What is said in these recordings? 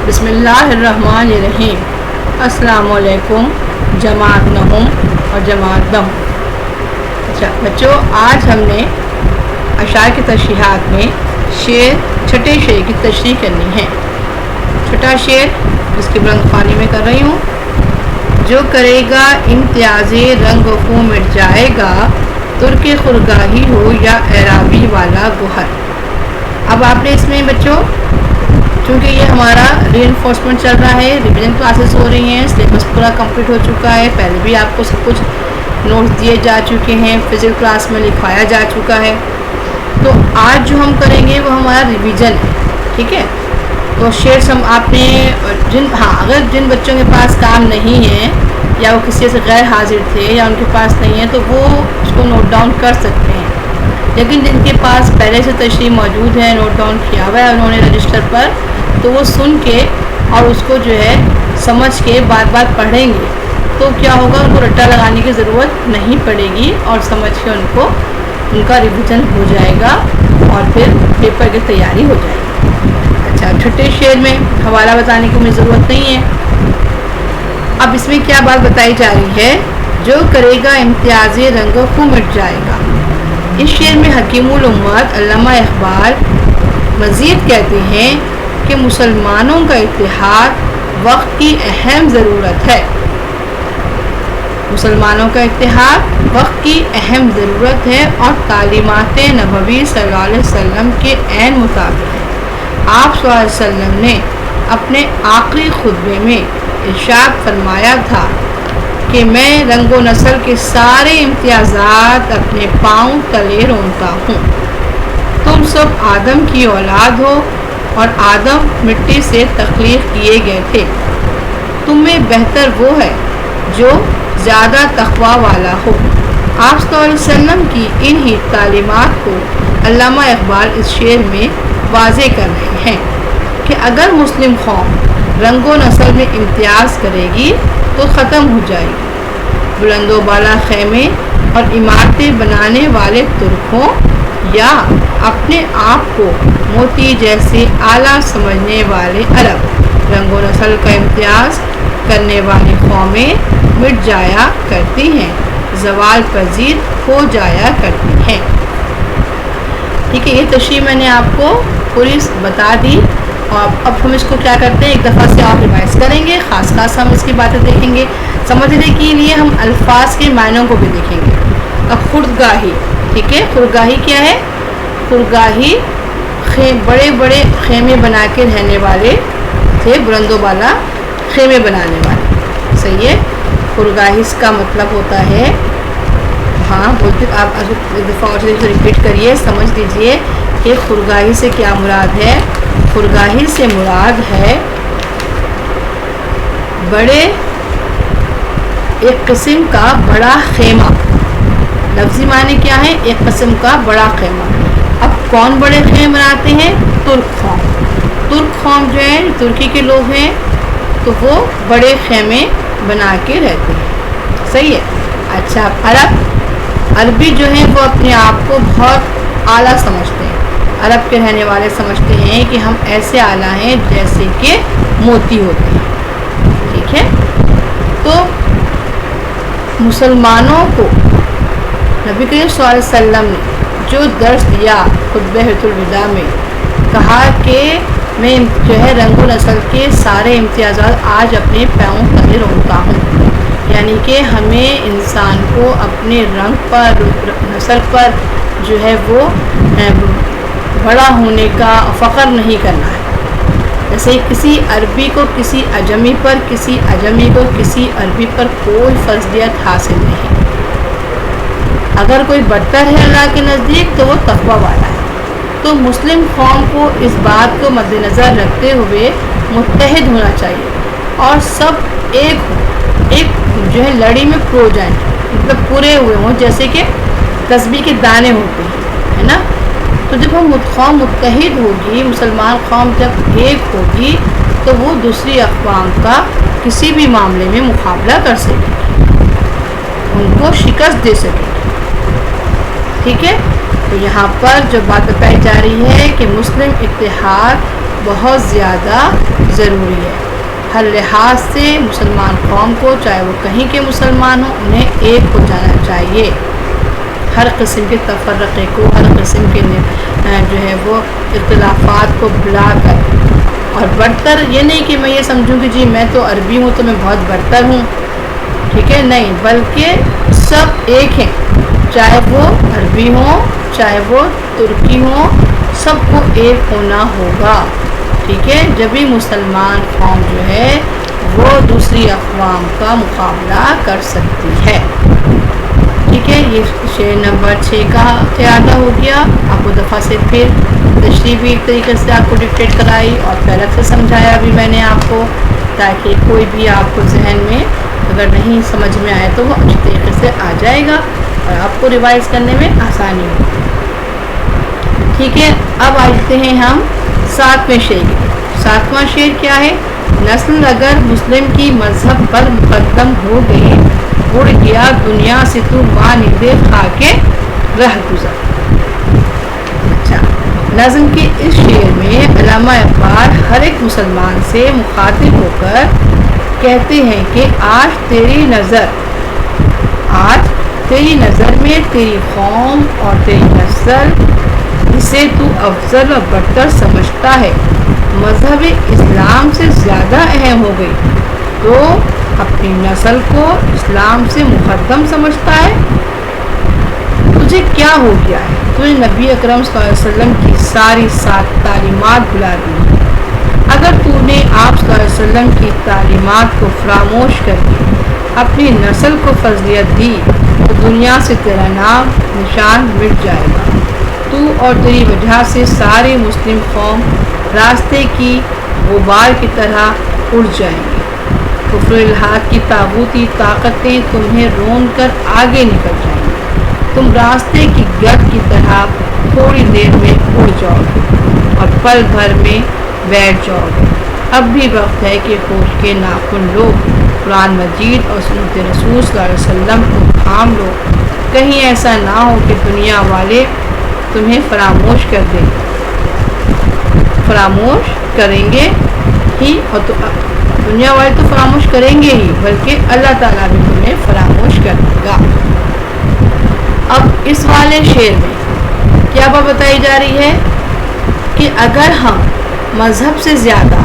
بسم اللہ الرحمن الرحیم۔ السلام علیکم جماعت نہم اور جماعت دم۔ اچھا بچوں، آج ہم نے اشعار کی تشریحات میں چھٹے شعر کی تشریح کرنی ہے۔ چھٹا شعر جس کی بلند خوانی میں کر رہی ہوں: جو کرے گا امتیاز رنگ و خوں مٹ جائے گا، ترک خرگاہی ہو یا اعرابی والا گوہر۔ اب آپ نے اس میں بچوں، چونکہ یہ ہمارا ری انفورسمنٹ چل رہا ہے، ریویژن کلاسز ہو رہی ہیں، سلیبس پورا کمپلیٹ ہو چکا ہے، پہلے بھی آپ کو سب کچھ نوٹس دیے جا چکے ہیں، فزکس کلاس میں لکھوایا جا چکا ہے۔ تو آج جو ہم کریں گے وہ ہمارا ریویژن ہے، ٹھیک ہے؟ تو شیئرس ہم آپ نے اگر جن بچوں کے پاس کام نہیں ہے یا وہ کسی سے غیر حاضر تھے یا ان کے پاس نہیں ہے تو وہ اس کو نوٹ ڈاؤن کر سکتے ہیں، لیکن جن کے پاس پہلے سے تشریح موجود ہے، نوٹ ڈاؤن کیا ہوا ہے انہوں نے رجسٹر پر، تو وہ سن کے اور اس کو جو ہے سمجھ کے بار بار پڑھیں گے تو کیا ہوگا، ان کو رٹا لگانے کی ضرورت نہیں پڑے گی اور سمجھ کے ان کا ریویژن ہو جائے گا اور پھر پیپر کی تیاری ہو جائے گی۔ اچھا، چھٹے شعر میں حوالہ بتانے کی مجھے ضرورت نہیں ہے۔ اب اس میں کیا بات بتائی جا رہی ہے؟ جو کرے گا امتیاز رنگ و خوں مٹ جائے گا۔ اس شعر میں حکیم الامت علامہ اقبال مزید کہتے ہیں کہ مسلمانوں کا اتحاد وقت کی اہم ضرورت ہے۔ مسلمانوں کا اتحاد وقت کی اہم ضرورت ہے اور تعلیمات نبوی صلی اللہ علیہ وسلم کے عین مطابق ہے۔ آپ صلی اللہ علیہ وسلم نے اپنے آخری خطبے میں ارشاد فرمایا تھا کہ میں رنگ و نسل کے سارے امتیازات اپنے پاؤں تلے رونتا ہوں۔ تم سب آدم کی اولاد ہو اور آدم مٹی سے تخلیق کیے گئے تھے۔ تم میں بہتر وہ ہے جو زیادہ تقوی والا ہو۔ آپ صلی اللہ علیہ وسلم کی انہی تعلیمات کو علامہ اقبال اس شعر میں واضح کر رہے ہیں کہ اگر مسلم قوم رنگ و نسل میں امتیاز کرے گی تو ختم ہو جائے گی۔ بلند و بالا خیمے اور عمارتیں بنانے والے ترک ہوں یا اپنے آپ کو موتی جیسے اعلیٰ سمجھنے والے عرب، رنگ و نسل کا امتیاز کرنے والی قومیں مٹ جایا کرتی ہیں، زوال پذیر ہو جایا کرتی ہیں۔ ٹھیک ہے، یہ تشریح میں نے آپ کو پوری بتا دی اور اب ہم اس کو کیا کرتے ہیں، ایک دفعہ سے آپ ریوائز کریں گے، خاص ہم اس کی باتیں دیکھیں گے۔ سمجھنے کے لیے ہم الفاظ کے معنوں کو بھی دیکھیں گے۔ اب خرگاہی، ٹھیک ہے، خرگاہی کیا ہے؟ خرگاہی بڑے بڑے خیمے بنا کے رہنے والے تھے، بلند و بالا خیمے بنانے والے، صحیح ہے۔ خرگاہی اس کا مطلب ہوتا ہے، ہاں بولتے آپ ایک دفعہ اور ریپیٹ کریے، سمجھ لیجئے کہ خرگاہی سے کیا مراد ہے۔ خرگاہی سے مراد ہے بڑے ایک قسم کا بڑا خیمہ۔ لفظی معنی کیا ہے؟ ایک قسم کا بڑا خیمہ۔ اب کون بڑے خیمے بناتے ہیں؟ ترک قوم۔ ترک قوم جو ہے، ترکی کے لوگ ہیں، تو وہ بڑے خیمے بنا کے رہتے ہیں، صحیح ہے۔ اچھا، عربی جو ہیں وہ اپنے آپ کو بہت اعلیٰ سمجھتے ہیں۔ عرب کے رہنے والے سمجھتے ہیں کہ ہم ایسے اعلیٰ ہیں جیسے کہ موتی ہوتے ہیں، ٹھیک ہے۔ تو مسلمانوں کو نبی کریم صلی اللہ علیہ وسلم نے جو درس دیا خطبہ الوداع میں، کہا کہ میں جو ہے رنگ و نسل کے سارے امتیازات آج اپنے پاؤں تلے رونتا ہوں، یعنی کہ ہمیں انسان کو اپنے رنگ پر، نسل پر جو ہے وہ بڑا ہونے کا فخر نہیں کرنا ہے۔ جیسے کسی عربی کو کسی عجمی پر، کسی عجمی کو کسی عربی پر کوئی فضیلت حاصل نہیں۔ اگر کوئی برتر ہے اللہ کے نزدیک تو وہ تقوی والا ہے۔ تو مسلم قوم کو اس بات کو مد نظر رکھتے ہوئے متحد ہونا چاہیے اور سب ایک جو ہے لڑی میں پرو جائیں، مطلب پورے ہوئے ہوں، جیسے کہ تسبیح کے دانے ہوتے ہیں، ہے نا۔ تو جب ہم قوم متحد ہوگی، مسلمان قوم جب ایک ہوگی تو وہ دوسری اقوام کا کسی بھی معاملے میں مقابلہ کر سکے گی، ان کو شکست دے سکے گی، ٹھیک ہے۔ تو یہاں پر جو بات بتائی جا رہی ہے کہ مسلم اتحاد بہت زیادہ ضروری ہے۔ ہر لحاظ سے مسلمان قوم کو، چاہے وہ کہیں کے مسلمان ہوں، انہیں ایک ہو جانا چاہیے۔ ہر قسم کے تفرقے کو، ہر قسم کے جو ہے وہ اختلافات کو بھلا کر، اور برتر یہ نہیں کہ میں یہ سمجھوں کہ جی میں تو عربی ہوں تو میں بہت برتر ہوں، ٹھیک ہے، نہیں، بلکہ سب ایک ہیں، چاہے وہ عربی ہوں چاہے وہ ترکی ہوں، سب کو ایک ہونا ہوگا، ٹھیک ہے، جبھی مسلمان قوم جو ہے وہ دوسری اقوام کا مقابلہ کر سکتی ہے، ٹھیک ہے۔ یہ شعر نمبر 6 کا اعادہ ہو گیا۔ آپ کو دفعہ سے پھر تشریح بھی ایک طریقے سے آپ کو ڈکٹیٹ کرائی اور پھر الگ سے سمجھایا بھی میں نے آپ کو، تاکہ کوئی بھی آپ کو ذہن میں اگر نہیں سمجھ میں آئے تو وہ اچھی طریقے سے آ جائے گا اور آپ کو ریوائز کرنے میں آسانی ہوگی، ٹھیک ہے۔ اب آتے ہیں ہم 7ویں شعر۔ 7واں شعر کیا ہے؟ نسل اگر مسلم کی مذہب پر مقدم ہو گئی، اڑ گیا دنیا سے تو مانند خاکے رہ گزر۔ اچھا، نظم کے اس شعر میں علامہ اقبال ہر ایک مسلمان سے مخاطب ہو کر کہتے ہیں کہ آج تیری نظر میں تیری قوم اور تیری نسل اسے تو افضل و برتر سمجھتا ہے، مذہب اسلام سے زیادہ اہم ہو گئی تو اپنی نسل کو اسلام سے مقدم سمجھتا ہے۔ تجھے کیا ہو گیا ہے؟ تجھے نبی اکرم صلی اللہ علیہ وسلم کی ساری 7 تعلیمات بھلا دی۔ اگر تو نے آپ صلی اللہ علیہ وسلم کی تعلیمات کو فراموش کر کے اپنی نسل کو فضیلت دی تو دنیا سے تیرا نام نشان مٹ جائے گا، تو اور تیری وجہ سے ساری مسلم قوم راستے کی غبار کی طرح اڑ جائیں گے، کفر الحاد کی طاغوتی طاقتیں تمہیں رون کر آگے نکل جائیں گی، تم راستے کی گرد کی طرح تھوڑی دیر میں اڑ جاؤ گے اور پل بھر میں بیٹھ جاؤ گے۔ اب بھی وقت ہے کہ ہوش کے ناخن لو، قرآن مجید اور سنت رسول صلی اللہ علیہ وسلم کو تھام لو، کہیں ایسا نہ ہو کہ دنیا والے تمہیں فراموش کر دیں، فراموش کریں گے ہی، اور دنیا والے تو فراموش کریں گے ہی بلکہ اللہ تعالیٰ بھی تمہیں فراموش کر دے گا۔ اب اس والے شعر میں کیا بات بتائی جا رہی ہے کہ اگر ہم مذہب سے زیادہ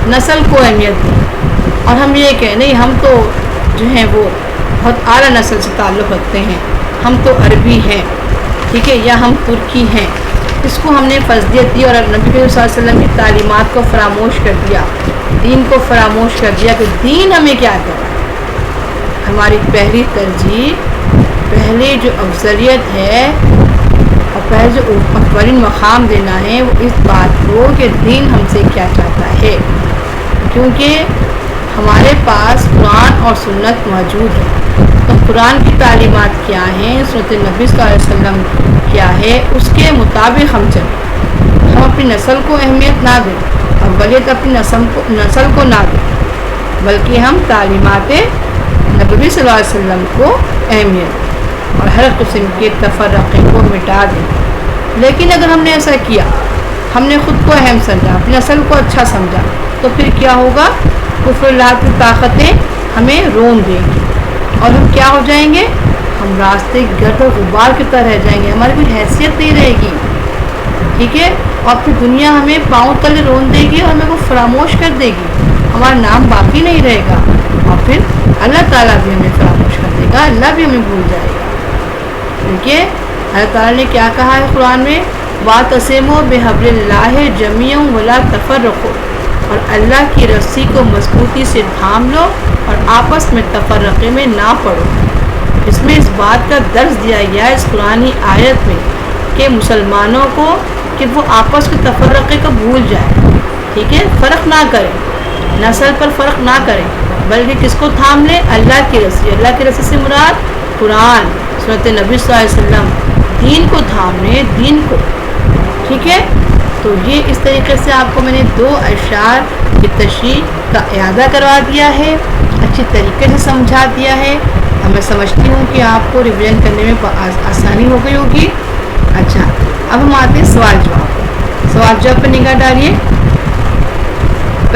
نسل کو اہمیت دیں اور ہم یہ کہیں نہیں ہم تو جو ہیں وہ بہت اعلیٰ نسل سے تعلق رکھتے ہیں، ہم تو عربی ہیں، ٹھیک ہے، یا ہم ترکی ہیں، اس کو ہم نے فضیلت دی اور نبی کریم صلی اللہ علیہ وسلم کی تعلیمات کو فراموش کر دیا، دین کو فراموش کر دیا، کہ دین ہمیں کیا کر رہا ہے؟ ہماری پہلی ترجیح، پہلی جو افضلیت ہے اور پہلے جو اکبرین مقام دینا ہے وہ اس بات کو کہ دین ہم سے کیا چاہتا ہے، کیونکہ ہمارے پاس قرآن اور سنت موجود ہے، تو قرآن کی تعلیمات کیا ہیں، سنت نبی صلی اللہ علیہ وسلم کیا ہے، اس کے مطابق ہم چلیں، ہم اپنی نسل کو اہمیت نہ دیں، اولیت اپنی نسل کو نہ دیں، بلکہ ہم تعلیمات نبی صلی اللہ علیہ وسلم کو اہمیت دیں اور ہر قسم کے تفرقے کو مٹا دیں۔ لیکن اگر ہم نے ایسا کیا، ہم نے خود کو اہم سمجھا، اپنی نسل کو اچھا سمجھا، تو پھر کیا ہوگا؟ کفر اللہ کی طاقتیں ہمیں رون دیں گی اور ہم کیا ہو جائیں گے؟ ہم راستے گرد و غبار کی طرح رہ جائیں گے، ہماری کوئی حیثیت نہیں رہے گی، ٹھیک ہے، اور پھر دنیا ہمیں پاؤں تلے رون دے گی اور ہمیں وہ فراموش کر دے گی، ہمارا نام باقی نہیں رہے گا، اور پھر اللہ تعالیٰ بھی ہمیں فراموش کر دے گا، اللہ بھی ہمیں بھول جائے گا، ٹھیک ہے۔ اللہ تعالیٰ نے کیا کہا ہے قرآن میں؟ وَاعْتَصِمُوا بِحَبْلِ اللَّهِ جَمِيعًا وَلَا تَفَرَّقُوا، اور اللہ کی رسی کو مضبوطی سے تھام لو اور آپس میں تفرقے میں نہ پڑو۔ اس میں اس بات کا درس دیا گیا ہے اس قرآنی آیت میں کہ مسلمانوں کو کہ وہ آپس کے تفرقے کو بھول جائے، ٹھیک ہے، فرق نہ کریں، نسل پر فرق نہ کریں، بلکہ کس کو تھام لیں؟ اللہ کی رسی۔ اللہ کی رسی سے مراد قرآن، سنت نبی صلی اللہ علیہ وسلم، دین کو تھام لیں، دین کو، ٹھیک ہے۔ تو یہ اس طریقے سے آپ کو میں نے 2 اشعار کی تشریح کا اعادہ کروا دیا ہے، اچھی طریقے سے سمجھا دیا ہے، اور میں سمجھتی ہوں کہ آپ کو ریویژن کرنے میں آسانی ہو گئی ہوگی۔ اچھا، اب ہم آتے ہیں سوال جواب پر۔ سوال جواب پر نگاہ ڈالیے۔